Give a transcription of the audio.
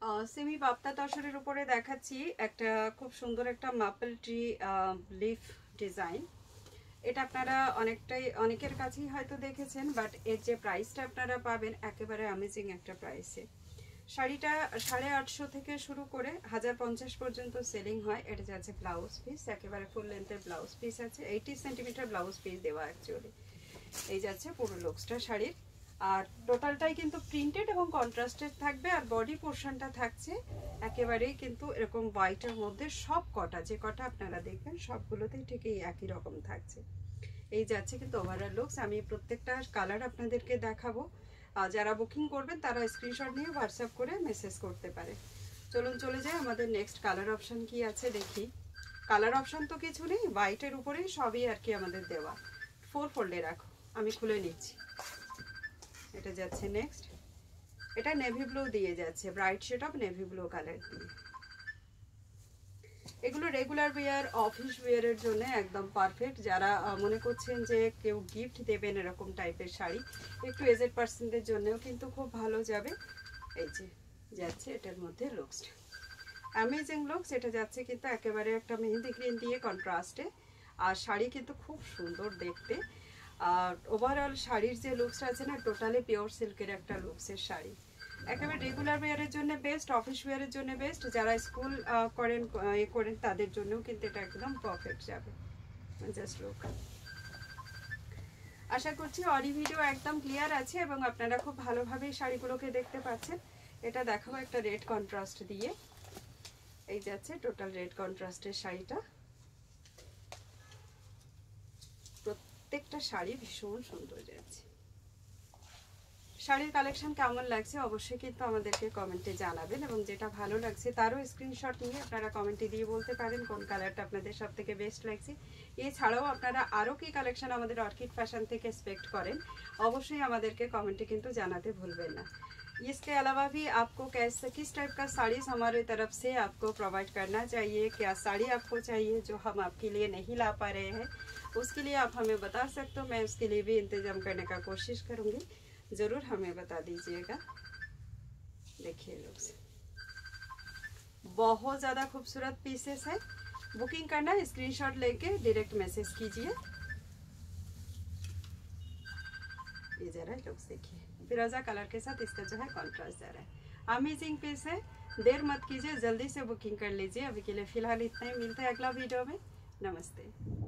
Semi Bapta তসরের উপরে দেখাচ্ছি একটা খুব সুন্দর একটা মাপল ট্রি লিফ ডিজাইন। এটা আপনারা অনেকের কাছেই হয়তো দেখেছেন, বাট এর যে প্রাইসটা আপনারা পাবেন একেবারে অ্যামেজিং একটা প্রাইসে। শাড়িটা 850 থেকে শুরু করে 1050 পর্যন্ত সেলিং হয়। এটা যাচ্ছে ব্লাউজ পিস, একেবারে ফুল লেন্থের ব্লাউজ পিস আছে, 80 সেন্টিমিটার ব্লাউজ পিস দেওয়া অ্যাকচুয়ালি। এই যাচ্ছে পুরো লুকসটা শাড়ির। আর টোটালটাই কিন্তু প্রিন্টেড এবং কন্ট্রাস্টেড থাকবে। আর বডি পোর্শনটা থাকছে একেবারেই কিন্তু এরকম হোয়াইটের মধ্যে, সব কটা যে কটা আপনারা দেখবেন সবগুলোতেই ঠিক এই একই রকম থাকছে। এই যাচ্ছে কিন্তু ওভারঅল লুকস। আমি প্রত্যেকটা কালার আপনাদেরকে দেখাবো। যারা বুকিং করবেন তারা স্ক্রিনশট নিয়ে হোয়াটসঅ্যাপ করে মেসেজ করতে পারে। চলুন চলে যাই আমাদের নেক্সট কালার অপশন কি আছে দেখি। কালার অপশন তো কিছু নেই, হোয়াইটের উপরেই সবই আর কি আমাদের দেওয়া। 4 ফোল্ডে রাখো, আমি খুলে নিচ্ছি। এটা যাচ্ছে নেক্সট। এটা নেভি ব্লু দিয়ে যাচ্ছে, bright shade of navy blue colour দিয়ে। এগুলো রেগুলার ওয়্যার, অফিস ওয়্যারের জন্য একদম পারফেক্ট। যারা মনে করছেন যে কেউ গিফট দেবেন এরকম টাইপের শাড়ি, একটু এজেড পার্সনদের জন্যও কিন্তু খুব ভালো যাবে। এই যে যাচ্ছে এটার মধ্যে লুকস, অ্যামেজিং লুকস। এটা যাচ্ছে কিন্তু একেবারে একটা মেহেন্দি গ্রিন দিয়ে কন্ট্রাস্টে। আর শাড়ি কিন্তু খুব সুন্দর দেখতে। আর ওভারঅল শাড়ির যে লুকসটা আছে না, টোটালি পিওর সিল্কের একটা লুকসের শাড়ি। একেবারে রেগুলার ওয়্যারের জন্য বেস্ট, অফিস ওয়্যারের জন্য বেস্ট। যারা স্কুল করেন তাদের জন্যও কিন্তু এটা একদম পারফেক্ট যাবে। Just look. আশা করছি অডি ভিডিও একদম ক্লিয়ার আছে এবং আপনারা খুব ভালোভাবে শাড়িগুলোকে দেখতে পাচ্ছেন। এটা দেখাবো একটা রেড কন্ট্রাস্ট দিয়ে। এই যাচ্ছে টোটাল রেড কন্ট্রাস্টের শাড়িটা। প্রত্যেকটা শাড়ি ভীষণ সুন্দর যাচ্ছে। শাড়ির কালেকশন কেমন লাগছে অবশ্যই কিন্তু আমাদেরকে কমেন্টে জানাবেন, এবং যেটা ভালো লাগছে তারও স্ক্রিনশট নিয়ে আপনারা কমেন্টে দিয়ে বলতে পারেন কোন কালারটা আপনাদের সব থেকে বেস্ট লাগছে। এছাড়াও আপনারা আরও কি কালেকশন আমাদের অর্কিড ফ্যাশন থেকে এক্সপেক্ট করেন অবশ্যই আমাদেরকে কমেंटे কিন্তু জানাতে ভুলবেন না। इसके अलावा भी आपको किस टाइप का साड़ीज़ हमारे तरफ से आपको प्रोवाइड करना चाहिए, क्या साड़ी आपको चाहिए जो हम आपके लिए नहीं ला पा रहे हैं, उसके लिए आप हमें बता सकते हो। मैं उसके लिए भी इंतज़ाम करने का कोशिश करूँगी, ज़रूर हमें बता दीजिएगा। देखिए लुक्स, बहुत ज़्यादा खूबसूरत पीसेस है। बुकिंग करना है स्क्रीनशॉट लेके डायरेक्ट मैसेज कीजिए। ये जरा लुक्स देखिए, फिरोजा कलर के साथ इसका जो है कॉन्ट्रास्ट जा रहा है। अमेजिंग पीस है, देर मत कीजिए, जल्दी से बुकिंग कर लीजिए। अभी के लिए फिलहाल इतना ही, मिलते हैं अगला वीडियो में। नमस्ते।